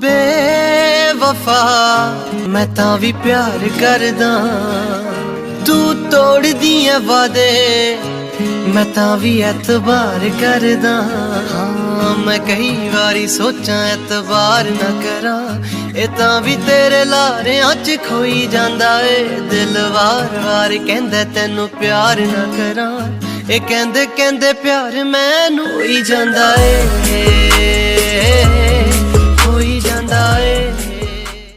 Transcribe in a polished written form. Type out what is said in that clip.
बेवफा मैं तां भी प्यार करदा, तू तोड़ दिए वादे मैं तां भी एतबार करदा। हाँ मैं कई वारी सोचां एतबार ना करा, ए तां भी तेरे लारेआं च खोई जांदा ए। दिल वार वार कहंदा तैनू प्यार ना करा, ए कहंदे कहंदे प्यार मैनू होई जांदा ए, होई जांदा ए।